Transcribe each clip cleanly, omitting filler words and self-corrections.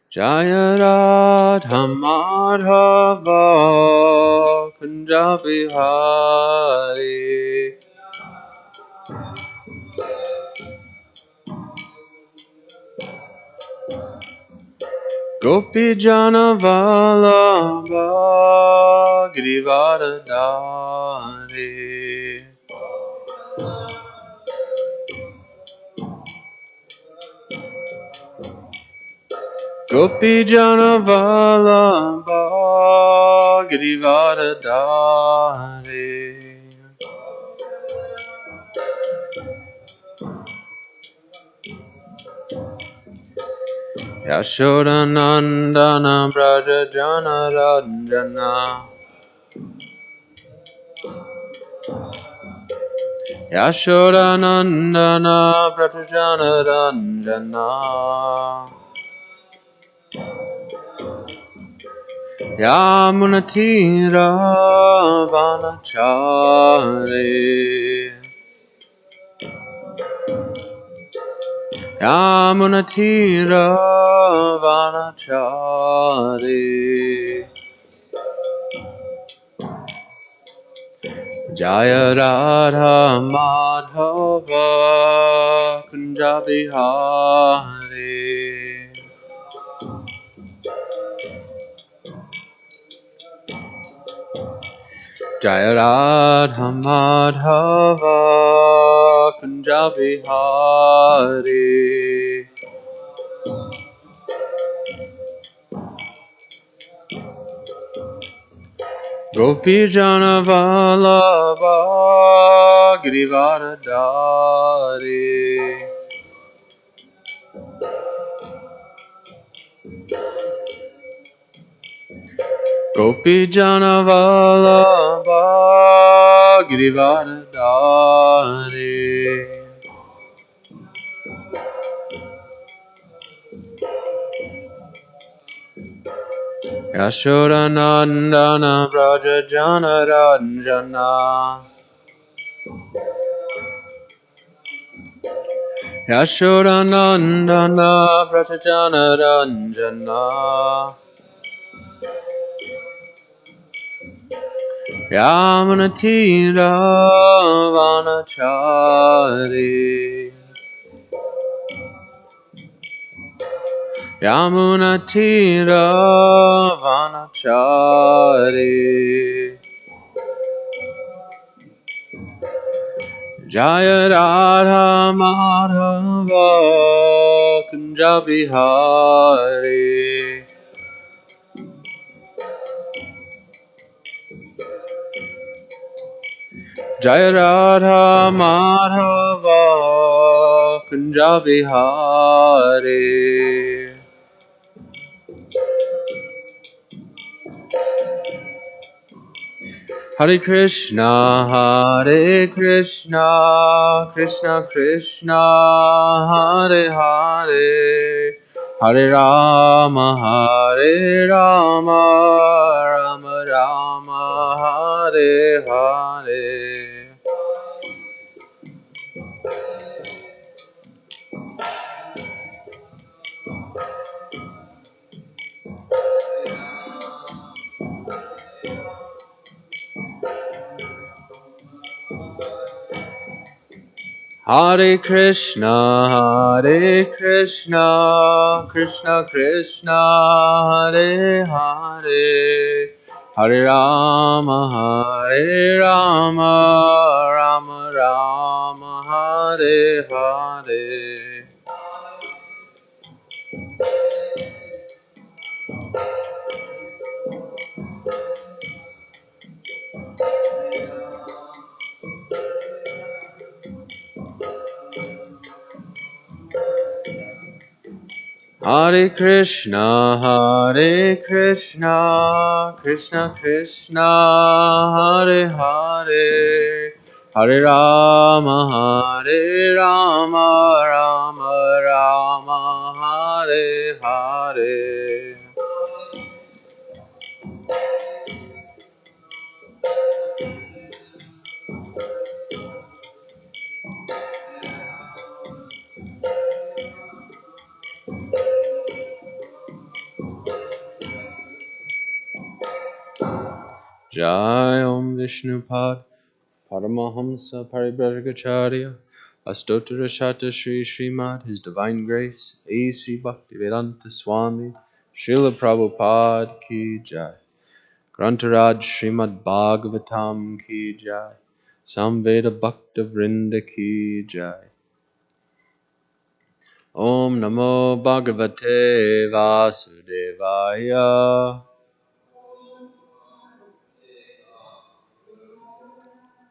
Jaya Radha Madhava Kunja Bihari. Gopi Jana Vallabha Girivardhari. Gopi Jana Vallabha Girivardhari. Yashoda Nandana Braja Jana Ranjana. Yashoda Nandana Braja Jana Ranjana. Yamunatira Vanachari. Yamunatira Vanachari. Jaya Radha Madhava Kunja Bihari. Jaya Radha Madhava Kunja Bihari. Gopi Jana Vallabha Girivardhari. Gopi Jana Vallabha Girivardhari. Yashoda Nandana Braja Jana Ranjana. Yashoda Nandana Braja Jana Ranjana. Yamunatira Vanachari. Yamunatira Vanachari. Jaya Radha Madhava Kunja Bihari. Jaya Radha Madhava Kunja Bihari. Hare Krishna, Hare Krishna, Krishna Krishna, Hare Hare, Hare Rama, Hare Rama, Rama Rama, Hare Hare. Hare Krishna, Hare Krishna, Krishna Krishna, Hare Hare, Hare Rama, Hare Rama, Rama Rama, Hare Hare. Hare Krishna, Hare Krishna, Krishna Krishna, Hare Hare, Hare Rama, Hare Rama, Rama Rama, Hare Hare. Jai Om Vishnupad Paramahamsa Paribrahacharya Astottara Shata Sri Srimad His Divine Grace A.C. Bhaktivedanta Swami Srila Prabhupada Ki Jai Grantaraj Srimad Bhagavatam Ki Jai Samveda Bhakta Vrinda Ki Jai Om Namo Bhagavate Vasudevaya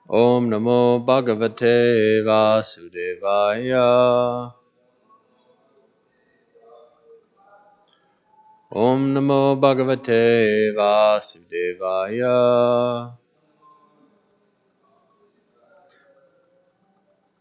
Om Namo Bhagavate Vasudevaya Om Namo Bhagavate Vasudevaya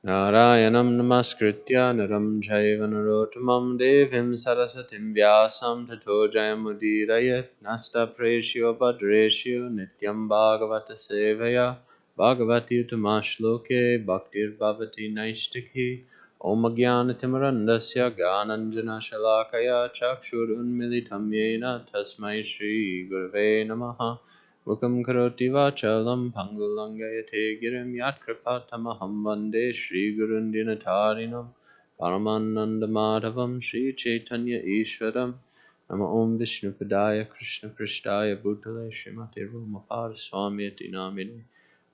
Narayanam Namaskritya Naram Chaiva Narottamam Devim Sarasatim Vyasam Tato Jayamudirayat Nasta Preshyo Padresyo Nityam Bhagavata Sevaya Bhagavati Uttama Shloke Bhaktir Bhavati Naishtiki Om Jnanatimarandasya Gananjana Shalakaya Chakshurunmilitam Yena Tasmai Shri Gurave Namaha Mukam karoti vachalam pangulangayate girim yatkrapatamaham vande Shri Gurun Dinatarinam Paramananda Madhavam Shri Chaitanya Ishwaram Nama Om Vishnu Padaya Krishna Prishtaya Bhutale Srimati Rumapad Swami Ati Namini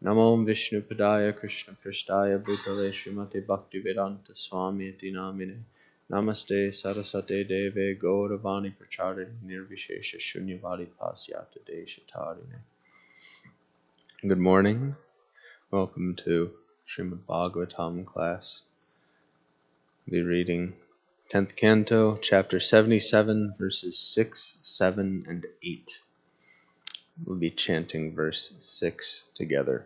Nama Om Vishnu Padaya Krishna Prishtaya Bhutale Srimati Bhaktivedanta Swami Ati Namini Namaste Sarasate Deve Gauravani Pracharini Nirvishesha Shunyavadi Pasyata Deshatarine. Good morning. Welcome to Srimad Bhagavatam class. We'll be reading 10th Canto, Chapter 77, verses 6, 7, and 8. We'll be chanting verse 6 together.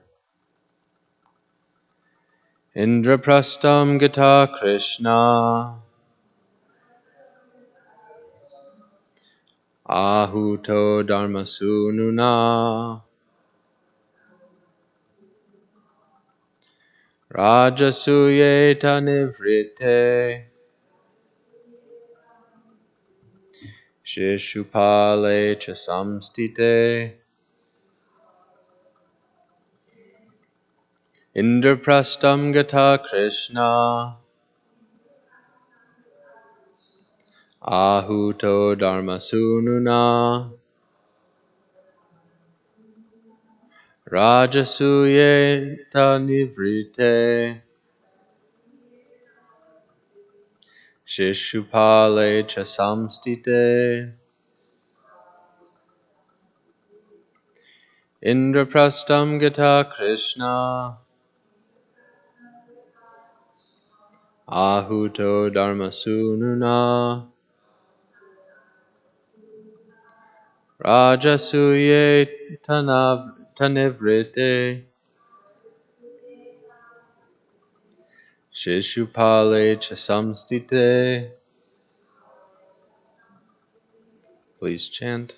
Indraprastham Gita Krishna Ahuto Dharmasununa Rajasuyeta Nivrite Shishupale Chasamstite Indraprastham Gata Krishna Ahuto Dharmasununa Rajasuyeta Nivrite Shishupale Chasamstite Indraprastham Gata Krishna Ahuto Dharmasununa Rajasuye Tanivrite Shishupale Chasamstite. Please chant.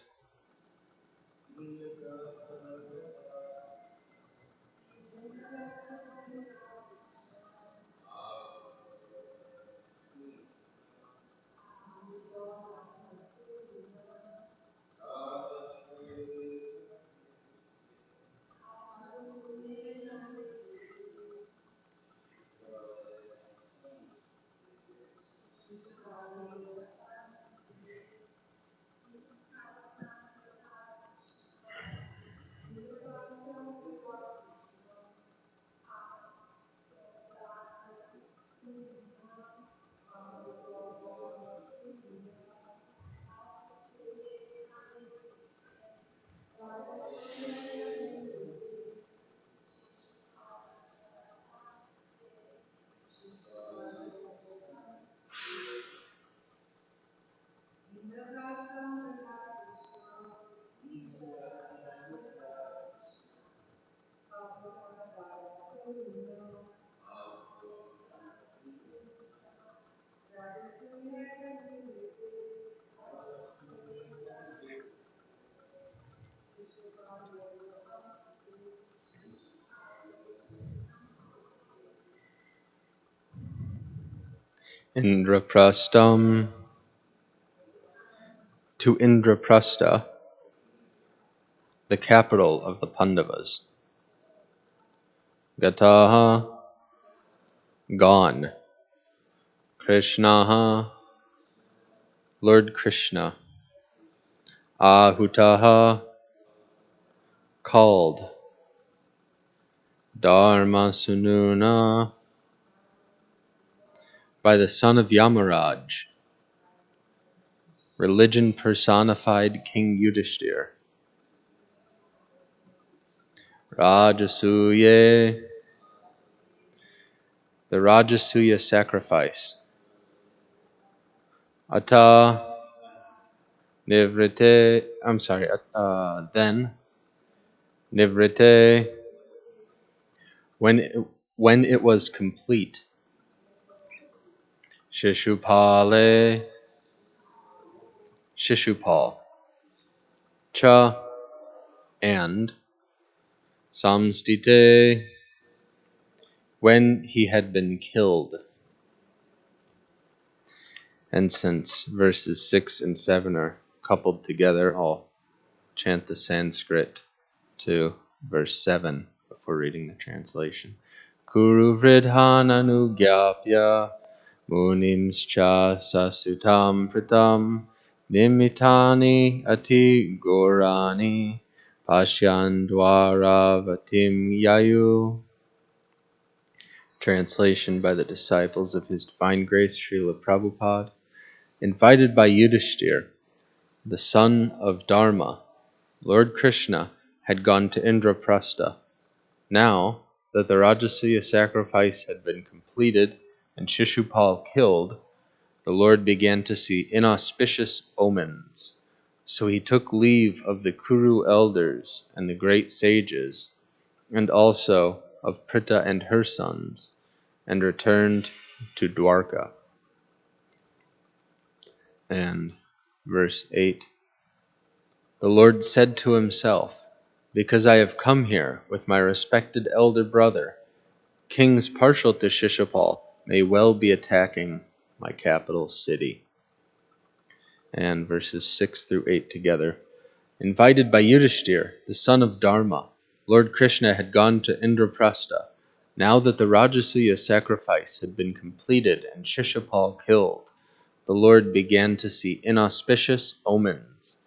Indraprastham. To Indraprastha. the capital of the Pandavas. Gataha, gone. Krishnaha, Lord Krishna. Ahutaha, called. Dharma Sununa, by the son of Yamaraj, religion personified King Yudhishthir. Rajasuye, the Rajasuya sacrifice. Ata Nivrite, then Nivrite, when it was complete. Shishupale, Shishupal. Cha, and Samstite, when he had been killed. And since verses 6 and 7 are coupled together, I'll chant the Sanskrit to verse 7 before reading the translation. Kuru vridhananugyapya munimscha sasutam pratam nimitani ati gorani pashyandvaravatim yayu. Translation by the disciples of His Divine Grace Srila Prabhupada. Invited by Yudhishthir, the son of Dharma, Lord Krishna had gone to Indraprastha. Now that the Rajasuya sacrifice had been completed and Shishupal killed, the Lord began to see inauspicious omens. So he took leave of the Kuru elders and the great sages, and also of Pritha and her sons, and returned to Dwarka. And verse 8. The Lord said to himself, because I have come here with my respected elder brother, kings partial to Shishupal may well be attacking my capital city. And verses 6 through 8 together. Invited by Yudhishthir, the son of Dharma, Lord Krishna had gone to Indraprastha. Now that the Rajasuya sacrifice had been completed and Shishupal killed, the Lord began to see inauspicious omens.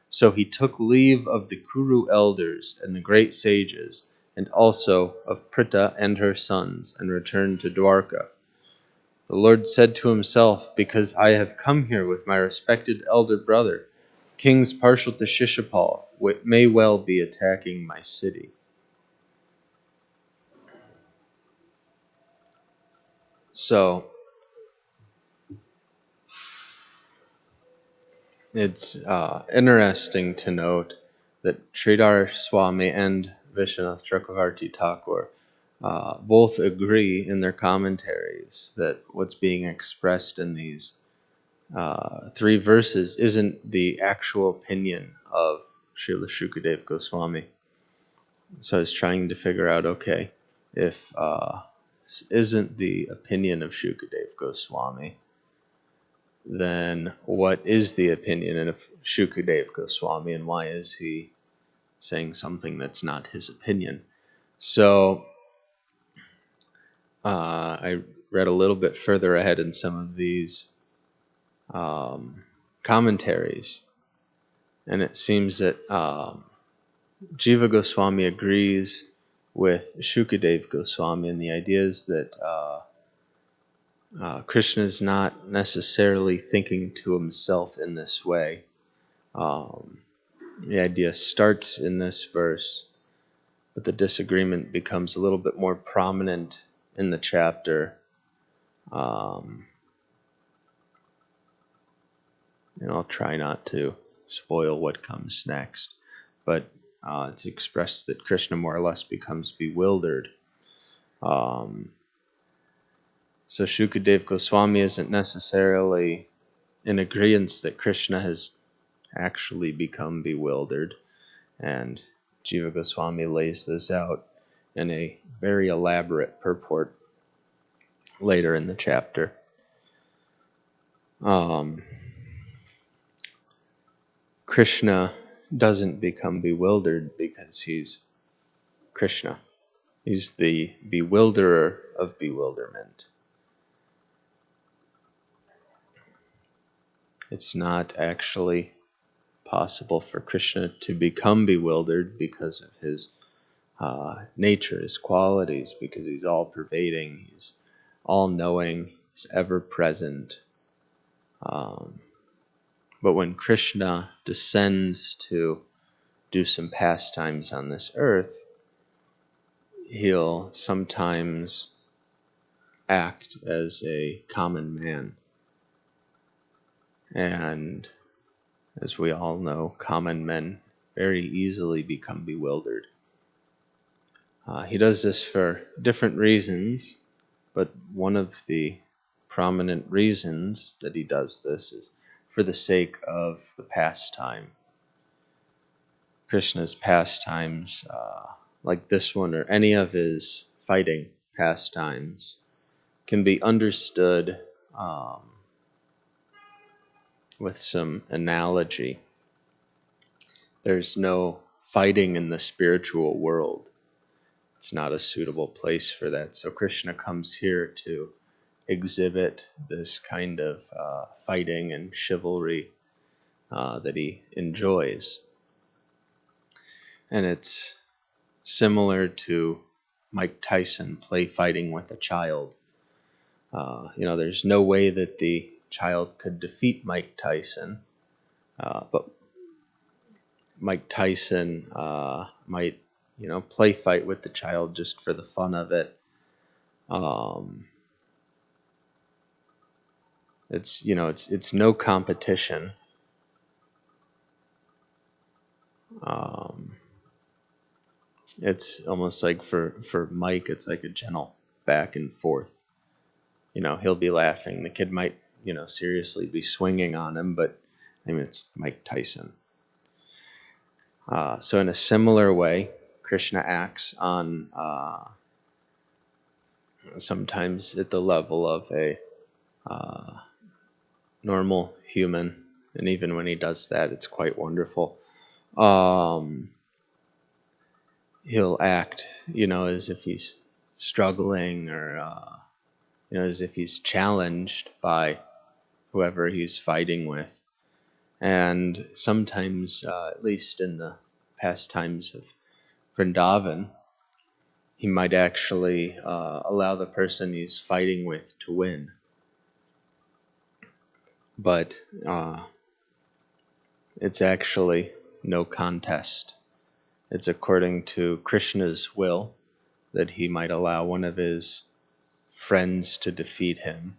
So he took leave of the Kuru elders and the great sages, and also of Pritha and her sons, and returned to Dwarka. The Lord said to himself, because I have come here with my respected elder brother, kings partial to Shishupal may well be attacking my city. So, it's interesting to note that Sridhar Swami and Vishwanath Chakravarti Thakur both agree in their commentaries that what's being expressed in these 3 verses isn't the actual opinion of Srila Shukadev Goswami. So I was trying to figure out, okay, if this isn't the opinion of Shukadev Goswami, then what is the opinion of Shukadev Goswami, and why is he saying something that's not his opinion? So I read a little bit further ahead in some of these commentaries, and it seems that Jiva Goswami agrees with Shukadev Goswami, and the idea is that Krishna is not necessarily thinking to himself in this way. The idea starts in this verse, but the disagreement becomes a little bit more prominent in the chapter. And I'll try not to spoil what comes next. But it's expressed that Krishna more or less becomes bewildered. So Shukadev Goswami isn't necessarily in agreement that Krishna has actually become bewildered. And Jiva Goswami lays this out in a very elaborate purport later in the chapter. Krishna doesn't become bewildered because he's Krishna. He's the bewilderer of bewilderment. It's not actually possible for Krishna to become bewildered because of his nature, his qualities, because he's all-pervading, he's all-knowing, he's ever-present. But when Krishna descends to do some pastimes on this earth, he'll sometimes act as a common man. And as we all know, common men very easily become bewildered. He does this for different reasons, but one of the prominent reasons that he does this is for the sake of the pastime. Krishna's pastimes, like this one or any of his fighting pastimes, can be understood with some analogy. There's no fighting in the spiritual world. It's not a suitable place for that. So Krishna comes here to exhibit this kind of fighting and chivalry that he enjoys. And it's similar to Mike Tyson play fighting with a child. There's no way that the child could defeat Mike Tyson, but Mike Tyson might, play fight with the child just for the fun of it. It's no competition. It's almost like for Mike, it's like a gentle back and forth. He'll be laughing. The kid might, seriously be swinging on him, but it's Mike Tyson. So in a similar way, Krishna acts on sometimes at the level of a normal human, and even when he does that, it's quite wonderful. He'll act, as if he's struggling or, as if he's challenged by whoever he's fighting with. And sometimes, at least in the pastimes of Vrindavan, he might actually allow the person he's fighting with to win. But it's actually no contest. It's according to Krishna's will that he might allow one of his friends to defeat him.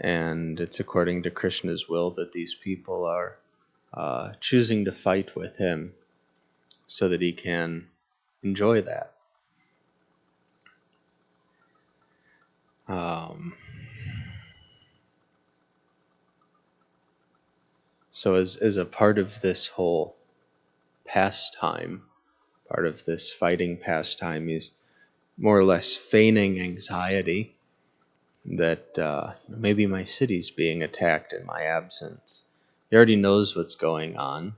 And it's according to Krishna's will that these people are choosing to fight with him so that he can enjoy that. So as a part of this whole pastime, part of this fighting pastime, he's more or less feigning anxiety that maybe my city's being attacked in my absence. He already knows what's going on,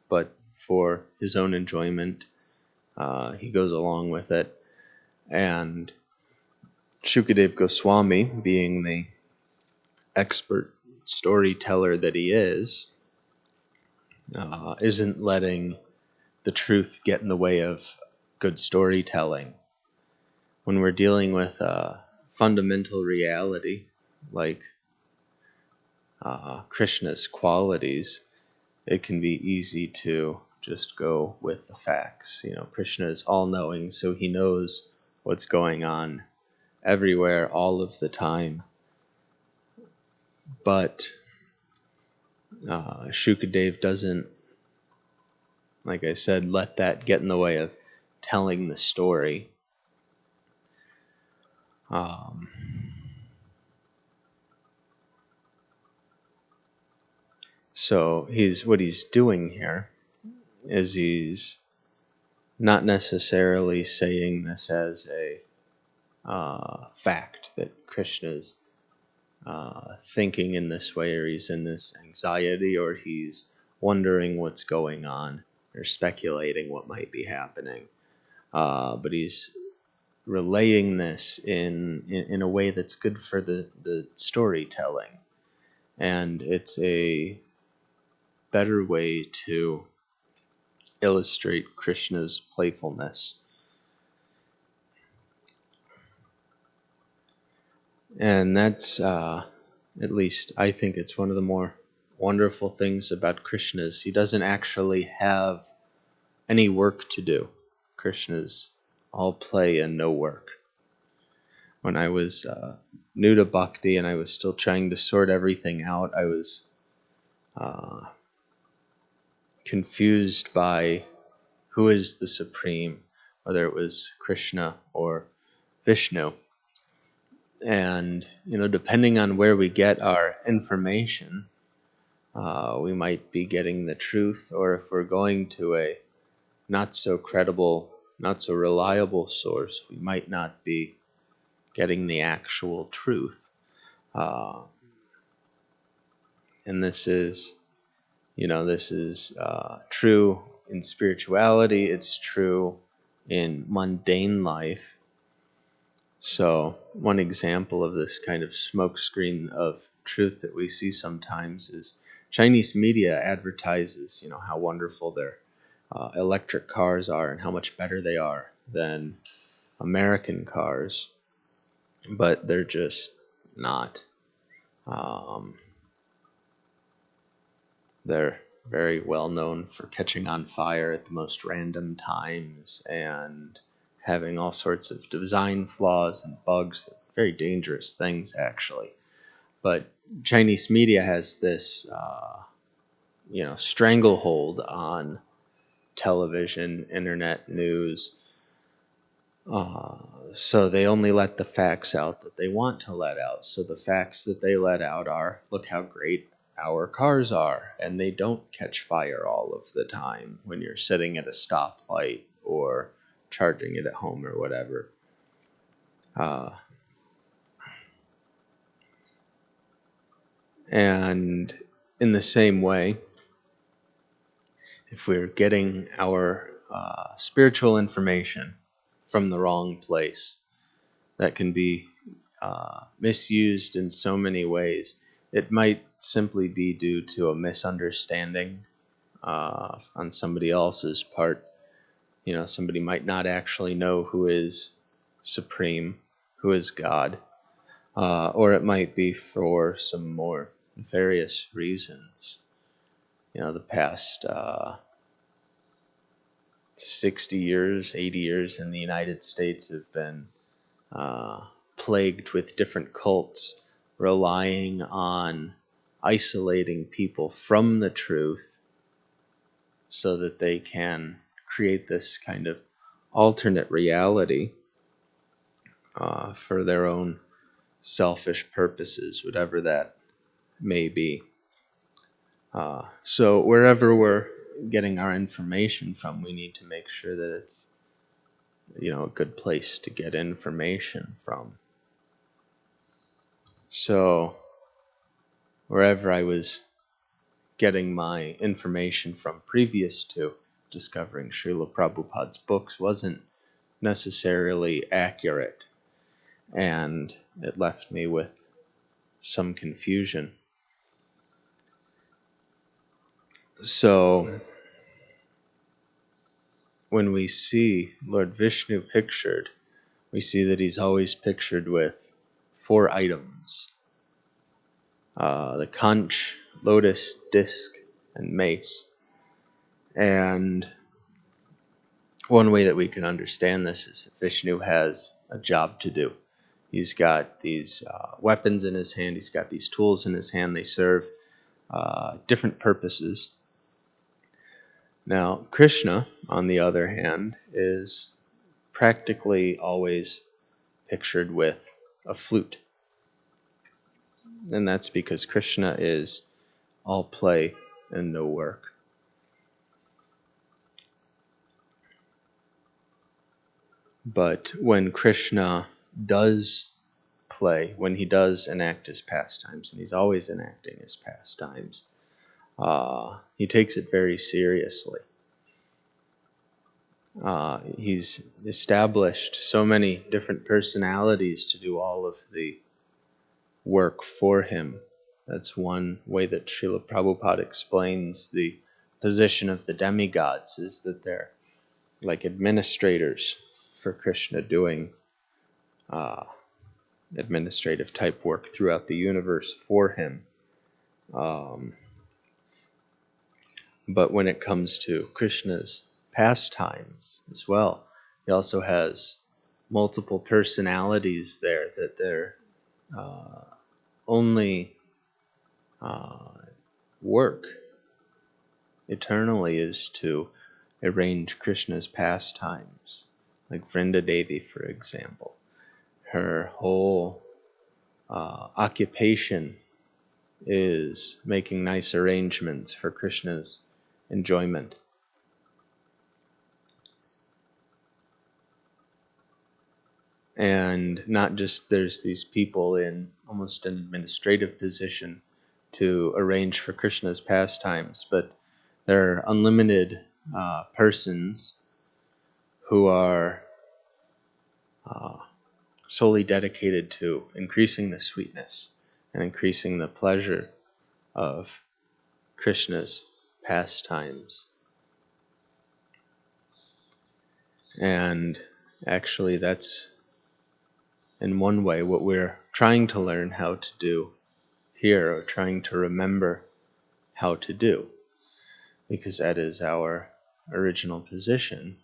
but for his own enjoyment, he goes along with it. And Shukadeva Goswami, being the expert storyteller that he is, isn't letting the truth get in the way of good storytelling. When we're dealing with fundamental reality, like Krishna's qualities, it can be easy to just go with the facts. Krishna is all-knowing, so he knows what's going on everywhere, all of the time. But Shukadeva doesn't, like I said, let that get in the way of telling the story. So what he's doing here is he's not necessarily saying this as a fact that Krishna's thinking in this way, or he's in this anxiety, or he's wondering what's going on or speculating what might be happening. But he's relaying this in a way that's good for the storytelling. And it's a better way to illustrate Krishna's playfulness. And that's, at least I think it's one of the more wonderful things about Krishna is he doesn't actually have any work to do. Krishna's all play and no work. When I was new to bhakti and I was still trying to sort everything out, I was confused by who is the supreme, whether it was Krishna or Vishnu. And, depending on where we get our information, we might be getting the truth, or if we're going to a not so credible, not so reliable source, we might not be getting the actual truth. And this is true in spirituality, it's true in mundane life. So one example of this kind of smokescreen of truth that we see sometimes is Chinese media advertises, how wonderful their electric cars are and how much better they are than American cars, but they're just not. They're very well known for catching on fire at the most random times and having all sorts of design flaws and bugs. Very dangerous things, actually. But Chinese media has this, stranglehold on television, internet news. So they only let the facts out that they want to let out. So the facts that they let out are, look how great our cars are, and they don't catch fire all of the time when you're sitting at a stoplight or charging it at home or whatever. And in the same way, if we're getting our spiritual information from the wrong place, that can be misused in so many ways. It might simply be due to a misunderstanding on somebody else's part. Somebody might not actually know who is supreme, who is God, or it might be for some more nefarious reasons. The past 60 years, 80 years in the United States have been plagued with different cults relying on isolating people from the truth so that they can create this kind of alternate reality for their own selfish purposes, whatever that may be. So wherever we're getting our information from, we need to make sure that it's a good place to get information from. So wherever I was getting my information from previous to discovering Srila Prabhupada's books wasn't necessarily accurate, and it left me with some confusion. So when we see Lord Vishnu pictured, we see that he's always pictured with 4 items. The conch, lotus, disc, and mace. And one way that we can understand this is that Vishnu has a job to do. He's got these weapons in his hand. He's got these tools in his hand. They serve different purposes. Now, Krishna, on the other hand, is practically always pictured with a flute. And that's because Krishna is all play and no work. But when Krishna does play, when he does enact his pastimes, and he's always enacting his pastimes, he takes it very seriously. He's established so many different personalities to do all of the work for him. That's one way that Srila Prabhupada explains the position of the demigods, is that they're like administrators for Krishna, doing administrative type work throughout the universe for him. But when it comes to Krishna's pastimes as well, he also has multiple personalities there, that their only work eternally is to arrange Krishna's pastimes. Like Vrinda Devi, for example. Her whole occupation is making nice arrangements for Krishna's enjoyment. And not just there's these people in almost an administrative position to arrange for Krishna's pastimes, but there are unlimited persons who are solely dedicated to increasing the sweetness and increasing the pleasure of Krishna's pastimes. And actually that's in one way what we're trying to learn how to do here, or trying to remember how to do, because that is our original position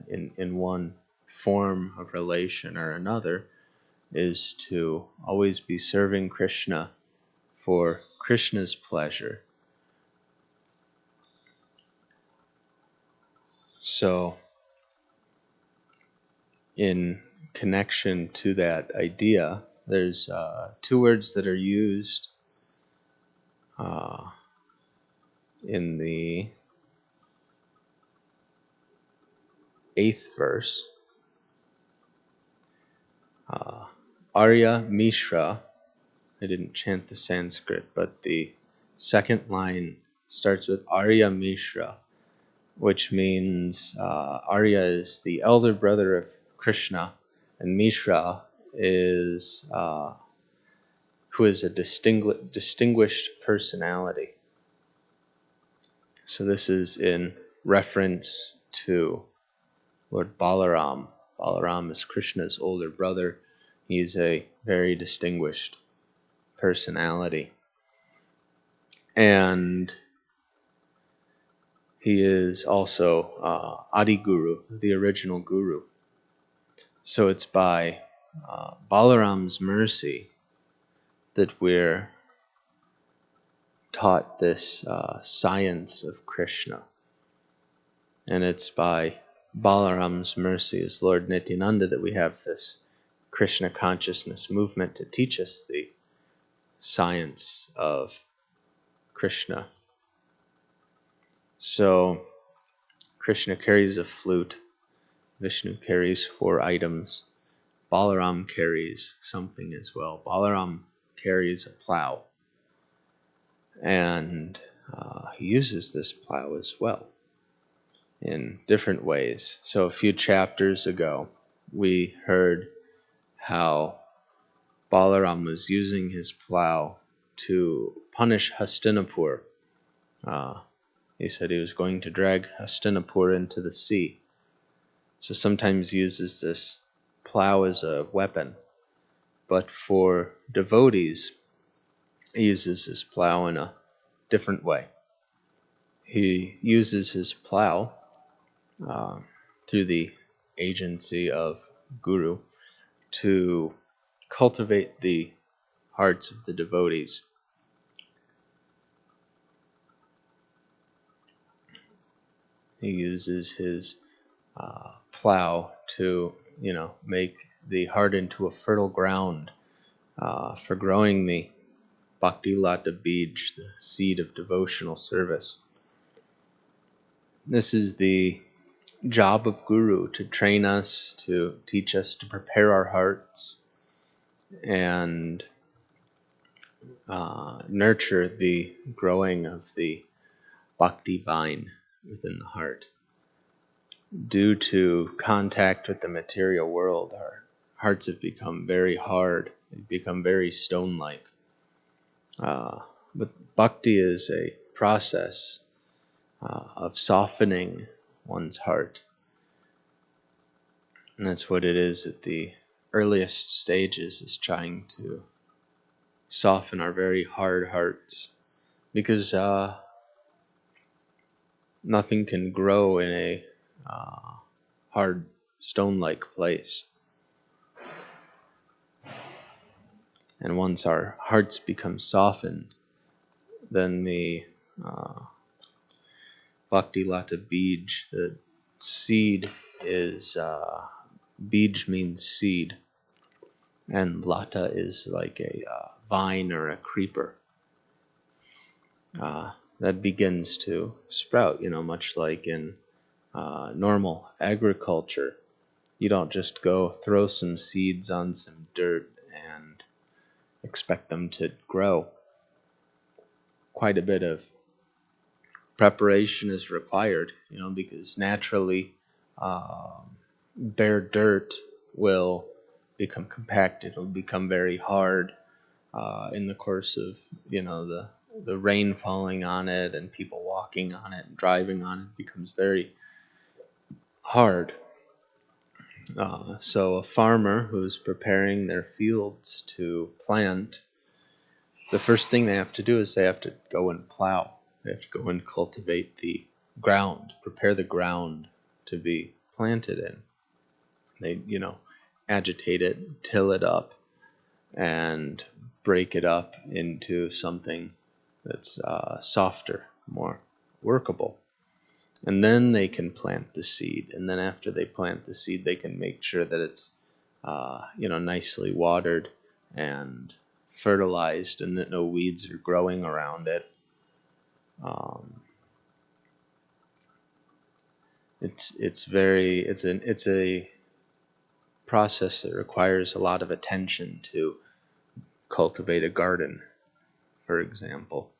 in one form of relation or another, is to always be serving Krishna for Krishna's pleasure. So, in connection to that idea, there's two words that are used in the 8th verse. Arya Mishra. I didn't chant the Sanskrit, but the second line starts with Arya Mishra, which means Arya is the elder brother of Krishna, and Mishra is who is a distinguished personality. So this is in reference to Lord Balaram. Balaram is Krishna's older brother. He's a very distinguished personality. And he is also Adi Guru, the original Guru. So it's by Balaram's mercy that we're taught this science of Krishna. And it's by Balaram's mercy as Lord Nityananda that we have this Krishna consciousness movement to teach us the science of Krishna. So Krishna carries a flute, Vishnu carries 4 items, Balaram carries something as well. Balaram carries a plow, and he uses this plow as well in different ways. So a few chapters ago, we heard how Balaram was using his plow to punish Hastinapur. He said he was going to drag Hastinapur into the sea. So sometimes he uses this plow as a weapon. But for devotees, he uses his plow in a different way. He uses his plow through the agency of Guru to cultivate the hearts of the devotees. He uses his plow to, make the heart into a fertile ground for growing the Bhakti Lata Bij, the seed of devotional service. This is the job of Guru, to train us, to teach us, to prepare our hearts, and nurture the growing of the bhakti vine within the heart. Due to contact with the material world, our hearts have become very hard. They've become very stone-like. But bhakti is a process of softening one's heart. And that's what it is at the earliest stages, is trying to soften our very hard hearts. Because nothing can grow in a hard, stone-like place. And once our hearts become softened, then the Bhakti Lata Bij, the seed is, Bij means seed, and Lata is like a vine or a creeper. That begins to sprout, much like in normal agriculture. You don't just go throw some seeds on some dirt and expect them to grow. Quite a bit of preparation is required, because naturally bare dirt will become compacted. It'll become very hard in the course of, the rain falling on it and people walking on it and driving on it becomes very hard. So a farmer who's preparing their fields to plant, the first thing they have to do is they have to go and plow. They have to go and cultivate the ground, prepare the ground to be planted in. They, agitate it, till it up, and break it up into something that's softer, more workable. And then they can plant the seed. And then after they plant the seed, they can make sure that it's, nicely watered and fertilized, and that no weeds are growing around it. It's a process that requires a lot of attention to cultivate a garden, for example.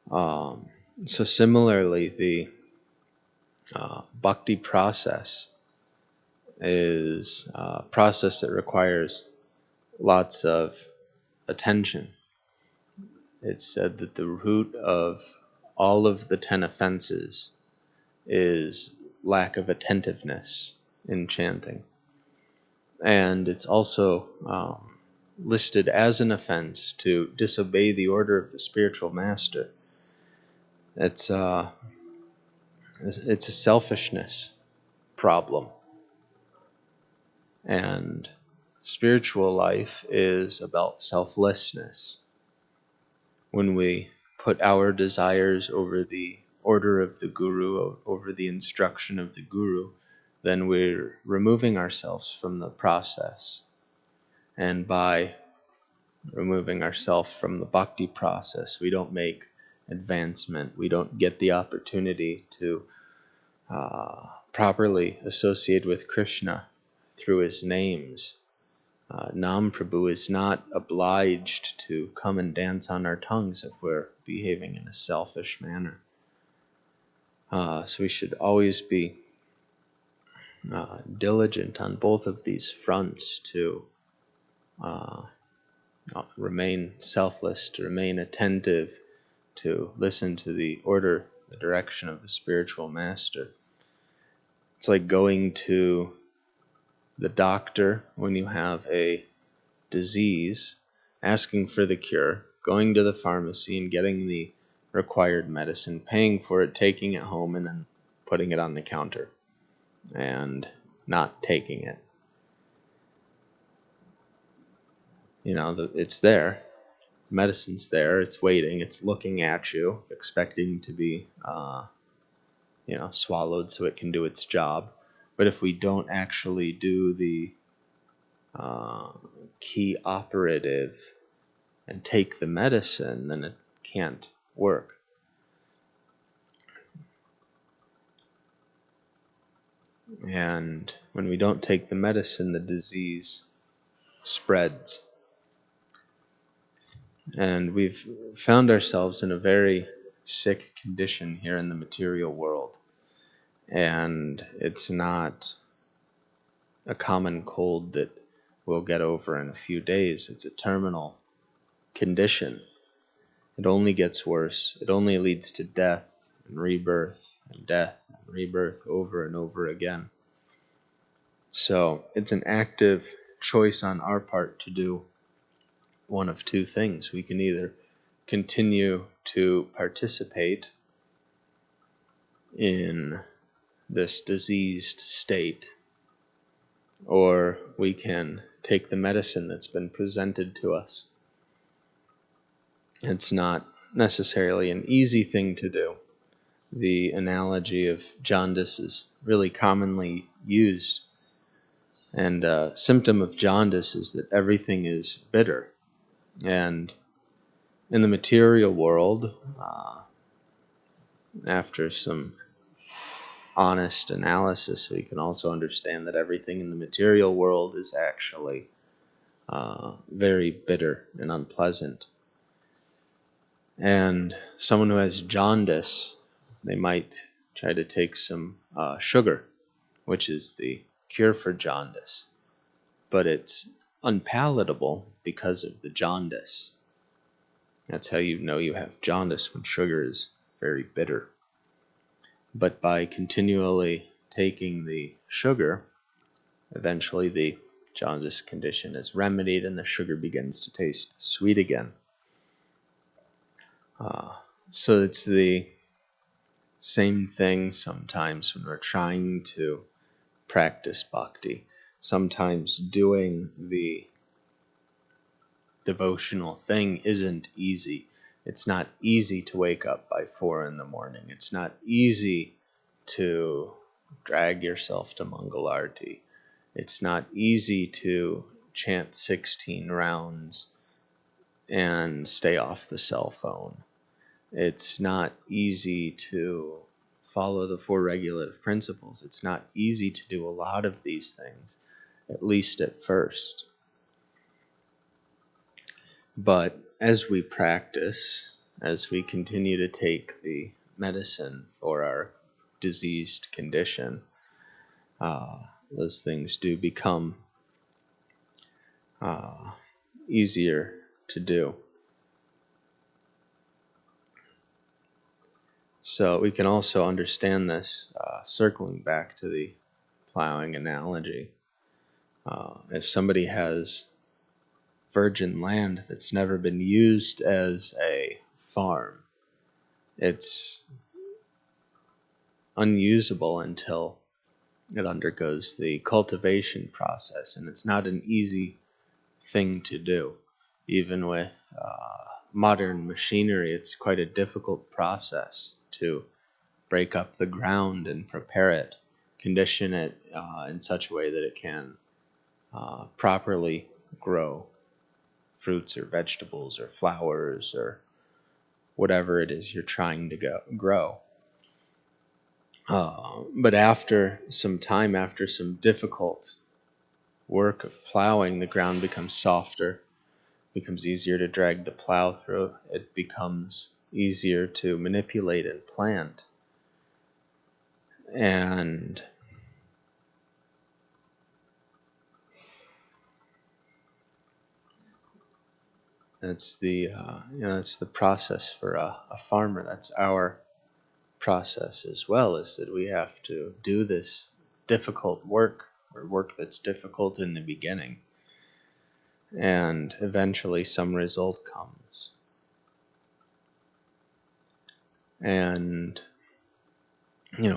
So similarly, the bhakti process is a process that requires lots of attention. It's said that the root of all of the 10 offenses is lack of attentiveness in chanting. And it's also listed as an offense to disobey the order of the spiritual master. It's a selfishness problem. And spiritual life is about selflessness. When we put our desires over the order of the Guru, over the instruction of the Guru, then we're removing ourselves from the process. And by removing ourselves from the bhakti process, we don't make advancement. We don't get the opportunity to properly associate with Krishna through his names. Nam Prabhu is not obliged to come and dance on our tongues if we're behaving in a selfish manner. So we should always be diligent on both of these fronts to remain selfless, to remain attentive, to listen to the order, the direction of the spiritual master. It's like going to the doctor when you have a disease, asking for the cure, going to the pharmacy and getting the required medicine, paying for it, taking it home, and then putting it on the counter and not taking it. It's there. Medicine's there. It's waiting. It's looking at you, expecting to be, swallowed so it can do its job. But if we don't actually do the key operative and take the medicine, then it can't work. And when we don't take the medicine, the disease spreads. And we've found ourselves in a very sick condition here in the material world. And it's not a common cold that we'll get over in a few days. It's a terminal condition. It only gets worse. It only leads to death and rebirth and death and rebirth over and over again. So it's an active choice on our part to do one of two things. We can either continue to participate in this diseased state, or we can take the medicine that's been presented to us. It's not necessarily an easy thing to do. The analogy of jaundice is really commonly used. And a symptom of jaundice is that everything is bitter. And in the material world, after some honest analysis, we can also understand that everything in the material world is actually very bitter and unpleasant. And someone who has jaundice, they might try to take some sugar, which is the cure for jaundice. But it's unpalatable because of the jaundice. That's how you know you have jaundice, when sugar is very bitter. But by continually taking the sugar, eventually the jaundice condition is remedied and the sugar begins to taste sweet again. So it's the same thing sometimes when we're trying to practice bhakti. Sometimes doing the devotional thing isn't easy. It's not easy to wake up by 4 a.m. It's not easy to drag yourself to Mangalarti. It's not easy to chant 16 rounds and stay off the cell phone. It's not easy to follow the 4 regulative principles. It's not easy to do a lot of these things, at least at first. But as we practice, as we continue to take the medicine for our diseased condition, those things do become easier to do. So we can also understand this, circling back to the plowing analogy. If somebody has virgin land that's never been used as a farm, it's unusable until it undergoes the cultivation process, and it's not an easy thing to do. Even with modern machinery, it's quite a difficult process to break up the ground and prepare it, condition it in such a way that it can properly grow fruits or vegetables or flowers or whatever it is you're trying to grow. But after some time, after some difficult work of plowing, the ground becomes softer, becomes easier to drag the plow through, it becomes easier to manipulate and plant. And that's the that's the process for a farmer. That's our process as well, is that we have to do this difficult work, or work that's difficult in the beginning, and eventually some result comes. And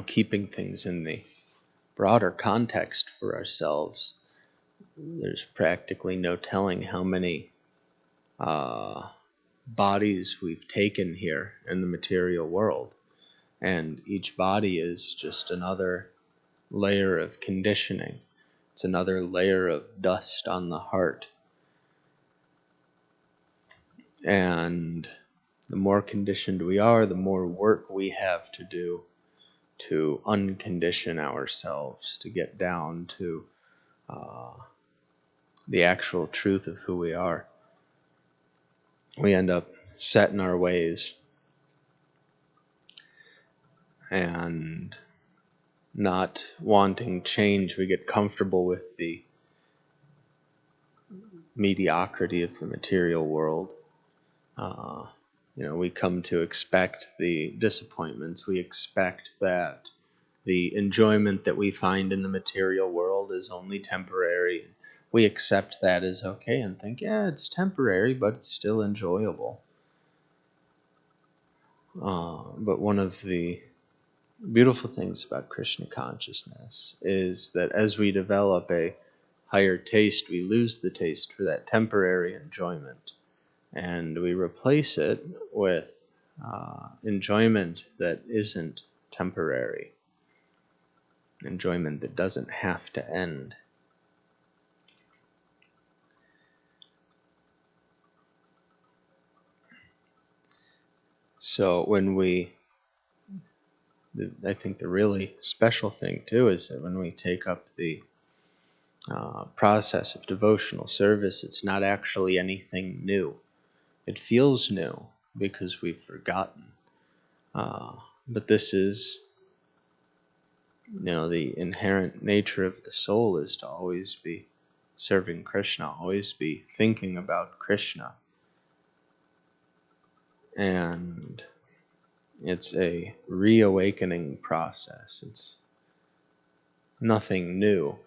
keeping things in the broader context for ourselves, there's practically no telling how many bodies we've taken here in the material world. And each body is just another layer of conditioning. It's another layer of dust on the heart. And the more conditioned we are, the more work we have to do to uncondition ourselves, to get down to the actual truth of who we are. we end up set in our ways and not wanting change. We get comfortable with the mediocrity of the material world. We come to expect the disappointments. We expect that the enjoyment that we find in the material world is only temporary. We accept that as okay and think, yeah, it's temporary, but it's still enjoyable. But one of the beautiful things about Krishna consciousness is that as we develop a higher taste, we lose the taste for that temporary enjoyment, and we replace it with enjoyment that isn't temporary, enjoyment that doesn't have to end. So I think the really special thing too is that when we take up the process of devotional service, it's not actually anything new. It feels new because we've forgotten. But this is, the inherent nature of the soul is to always be serving Krishna, always be thinking about Krishna. And it's a reawakening process. It's nothing new.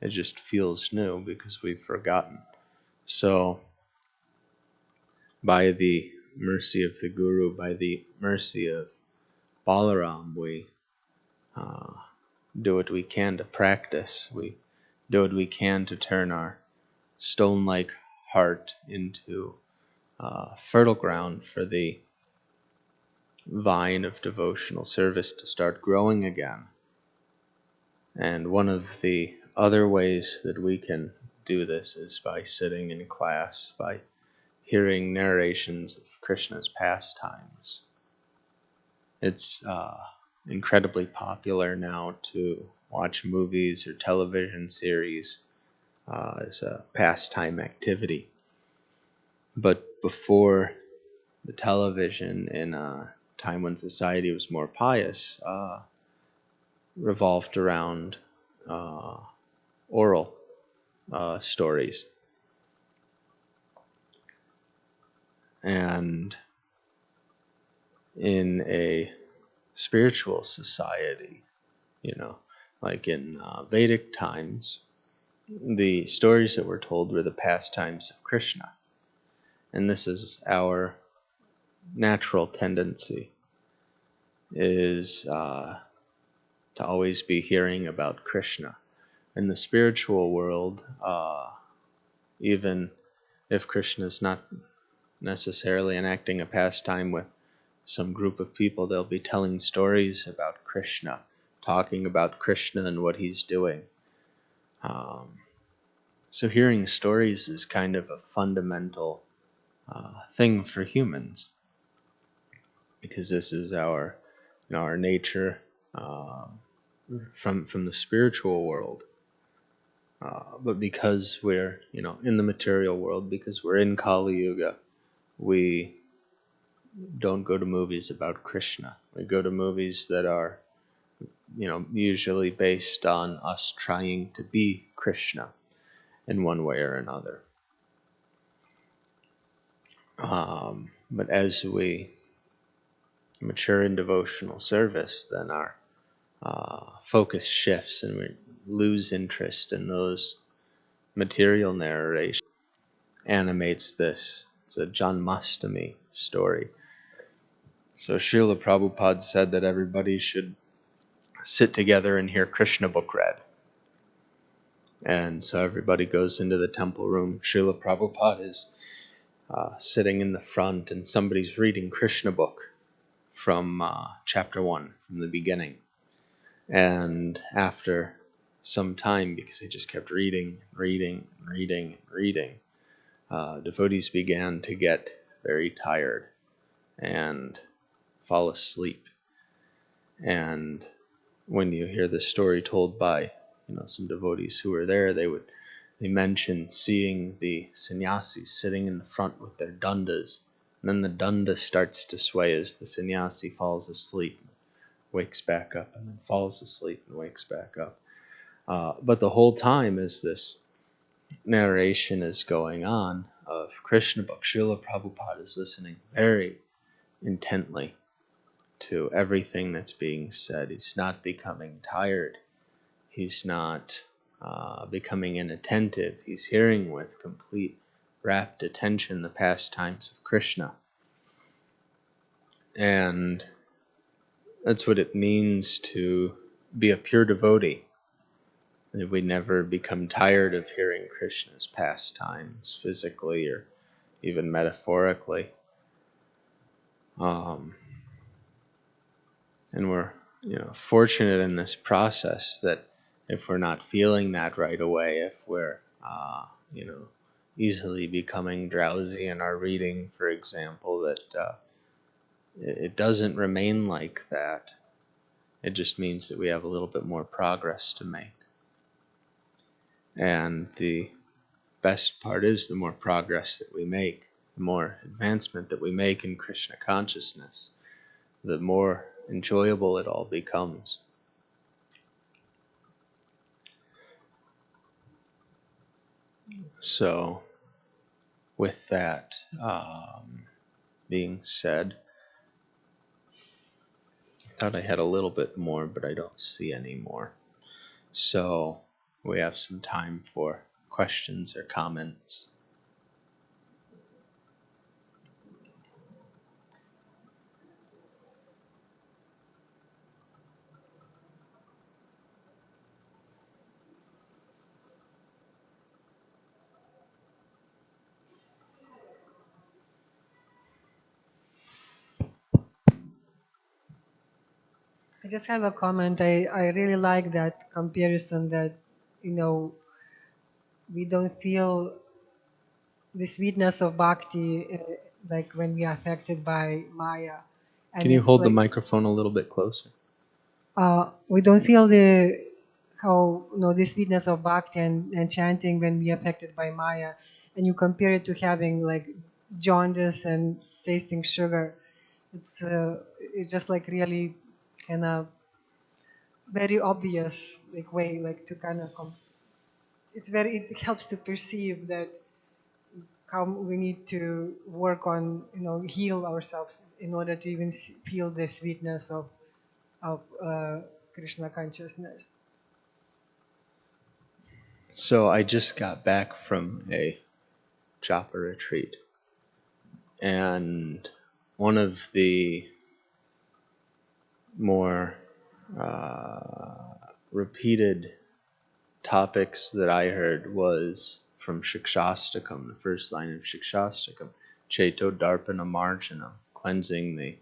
It just feels new because we've forgotten. So, by the mercy of the Guru, by the mercy of Balaram, we do what we can to practice. We do what we can to turn our stone-like heart into fertile ground for the vine of devotional service to start growing again. And one of the other ways that we can do this is by sitting in class, by hearing narrations of Krishna's pastimes. It's incredibly popular now to watch movies or television series as a pastime activity. But before the television, in a time when society was more pious, revolved around oral stories. And in a spiritual society, like in Vedic times, the stories that were told were the pastimes of Krishna. And this is our natural tendency, is to always be hearing about Krishna. In the spiritual world, even if Krishna is not necessarily enacting a pastime with some group of people, they'll be telling stories about Krishna, talking about Krishna and what he's doing. So hearing stories is kind of a fundamental thing for humans, because this is our nature from the spiritual world. But because we're in the material world, because we're in Kali Yuga, we don't go to movies about Krishna. We go to movies that are usually based on us trying to be Krishna in one way or another. But as we mature in devotional service, then our focus shifts and we lose interest in those material narrations. Animates this. It's a Janmashtami story. So Srila Prabhupada said that everybody should sit together and hear Krishna book read. And so everybody goes into the temple room. Srila Prabhupada is sitting in the front, and somebody's reading Krishna book from chapter 1, from the beginning. And after some time, because they just kept reading, devotees began to get very tired and fall asleep. And when you hear the story told by some devotees who were there, they He mentioned seeing the sannyasis sitting in the front with their dandas, and then the danda starts to sway as the sannyasi falls asleep, wakes back up, and then falls asleep and wakes back up. But the whole time as this narration is going on of Krishna book, Srila Prabhupada is listening very intently to everything that's being said. He's not becoming tired. He's not becoming inattentive. He's hearing with complete rapt attention the pastimes of Krishna. And that's what it means to be a pure devotee. That we never become tired of hearing Krishna's pastimes physically or even metaphorically. And we're fortunate in this process that if we're not feeling that right away, if we're easily becoming drowsy in our reading, for example, that it doesn't remain like that. It just means that we have a little bit more progress to make. And the best part is the more progress that we make, the more advancement that we make in Krishna consciousness, the more enjoyable it all becomes. So, with that being said, I thought I had a little bit more, but I don't see any more. So, we have some time for questions or comments. I just have a comment. I really like that comparison that, we don't feel the sweetness of bhakti like when we are affected by Maya. And Can you it's hold the like, microphone a little bit closer? we don't feel the sweetness of bhakti and chanting when we are affected by Maya. And you compare it to having like jaundice and tasting sugar. It's just like really kind of very obvious way to kind of it helps to perceive that how we need to work on heal ourselves in order to even feel the sweetness of Krishna consciousness. So I just got back from a japa retreat, and one of the more repeated topics that I heard was from Shikshastakam, the first line of Shikshastakam, Cheto Darpana Marjanam, cleansing the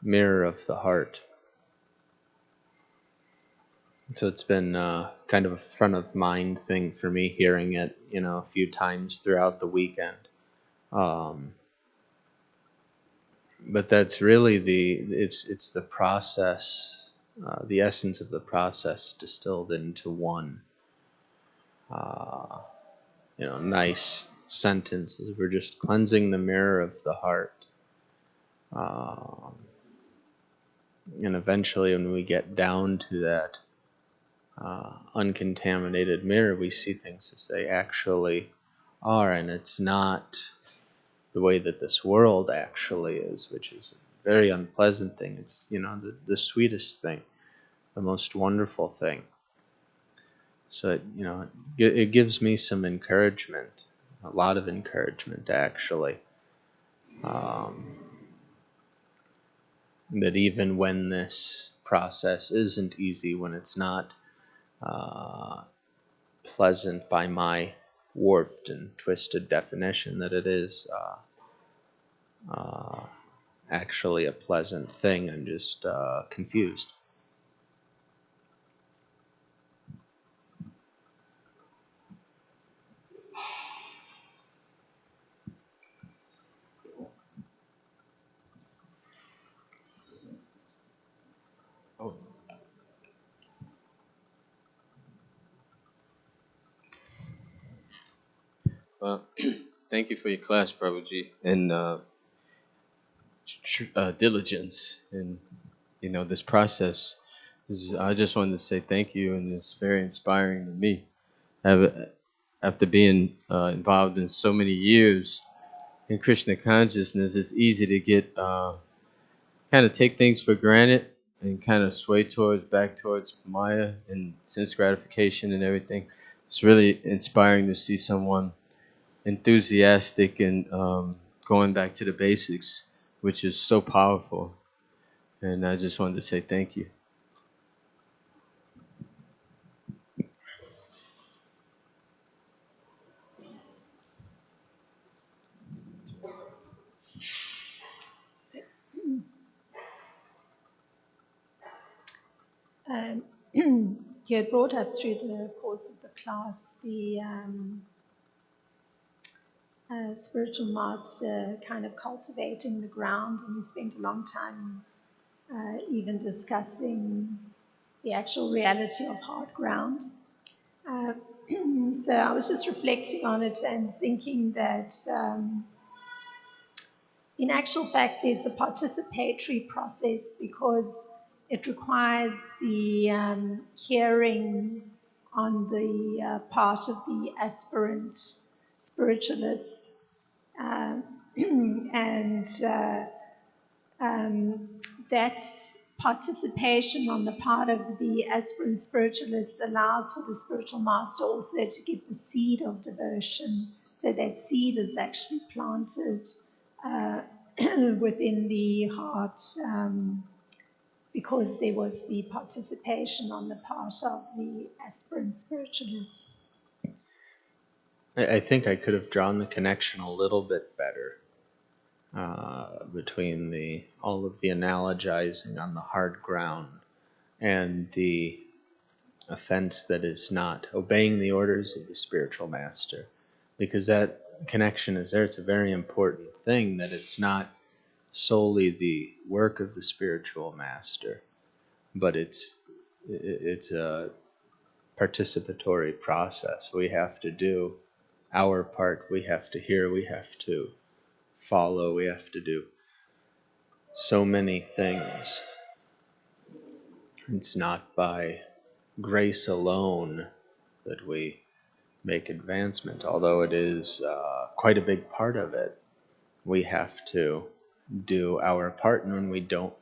mirror of the heart. So it's been kind of a front of mind thing for me, hearing it, a few times throughout the weekend. But that's really it's the process, the essence of the process distilled into one, nice sentences. We're just cleansing the mirror of the heart. And eventually when we get down to that uncontaminated mirror, we see things as they actually are, and it's not the way that this world actually is, which is a very unpleasant thing. It's, the sweetest thing, the most wonderful thing. So, it gives me some encouragement, a lot of encouragement, actually. That even when this process isn't easy, when it's not pleasant by my warped and twisted definition, that it is actually a pleasant thing. I'm just confused. Thank you for your class, Prabhuji, and diligence in this process. I just wanted to say thank you, and it's very inspiring to me. After being involved in so many years in Krishna consciousness, it's easy to get kind of take things for granted and kind of sway back towards Maya and sense gratification and everything. It's really inspiring to see someone enthusiastic and going back to the basics, which is so powerful. And I just wanted to say thank you. You had brought up through the course of the class the spiritual master kind of cultivating the ground, and we spent a long time even discussing the actual reality of hard ground. So I was just reflecting on it and thinking that in actual fact there's a participatory process because it requires the hearing on the part of the aspirant spiritualist. And that's participation on the part of the aspirant spiritualist allows for the spiritual master also to give the seed of devotion. So that seed is actually planted within the heart because there was the participation on the part of the aspirant spiritualist. I think I could have drawn the connection a little bit better between all of the analogizing on the hard ground and the offense that is not obeying the orders of the spiritual master, because that connection is there. It's a very important thing that it's not solely the work of the spiritual master, but it's a participatory process. We have to do our part. We have to hear. We have to follow. We have to do so many things. It's not by grace alone that we make advancement, although it is quite a big part of it. We have to do our part, and when we don't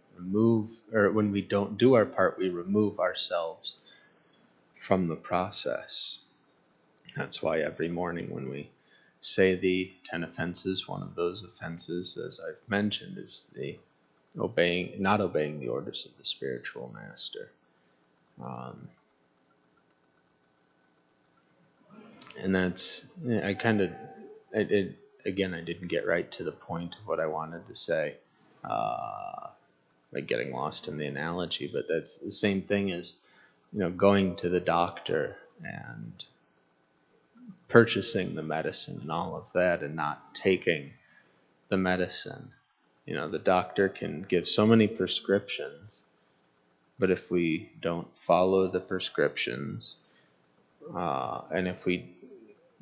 do our part, we remove ourselves from the process. That's why every morning when we say the 10 offenses, one of those offenses, as I've mentioned, is the not obeying the orders of the spiritual master. And that's, again, I didn't get right to the point of what I wanted to say, by getting lost in the analogy, but that's the same thing as, going to the doctor and purchasing the medicine and all of that and not taking the medicine. The doctor can give so many prescriptions, but if we don't follow the prescriptions, and if we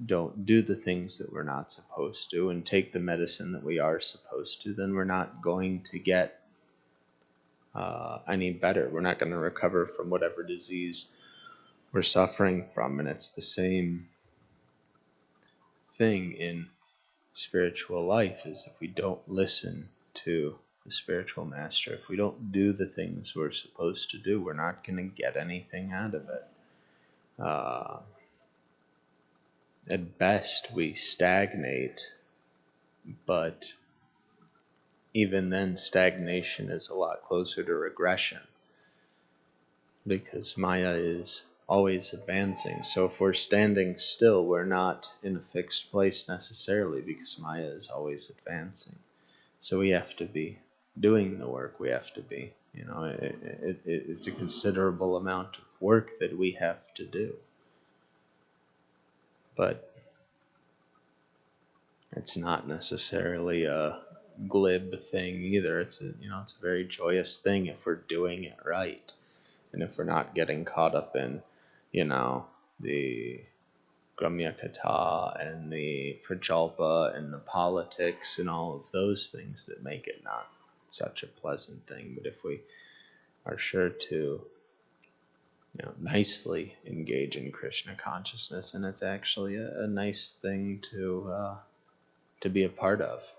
don't do the things that we're not supposed to and take the medicine that we are supposed to, then we're not going to get any better. We're not going to recover from whatever disease we're suffering from. And it's the same thing in spiritual life, is if we don't listen to the spiritual master, if we don't do the things we're supposed to do, we're not going to get anything out of it. At best, we stagnate, but even then, stagnation is a lot closer to regression, because Maya is always advancing. So if we're standing still, we're not in a fixed place necessarily, because Maya is always advancing. So we have to be doing the work. We have to be, it's a considerable amount of work that we have to do. But it's not necessarily a glib thing either. It's a very joyous thing if we're doing it right, and if we're not getting caught up in, the Gramya Katha and the Prachalpa and the politics and all of those things that make it not such a pleasant thing. But if we are sure to nicely engage in Krishna consciousness, and it's actually a nice thing to be a part of.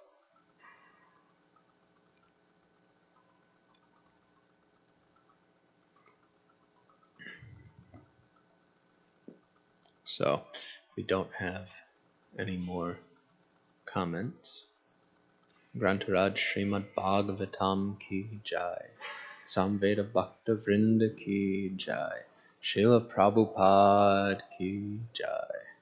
So, we don't have any more comments. Grantaraj Srimad Bhagavatam ki jai. Samveda Bhakta Vrinda ki jai. Srila Prabhupada ki jai.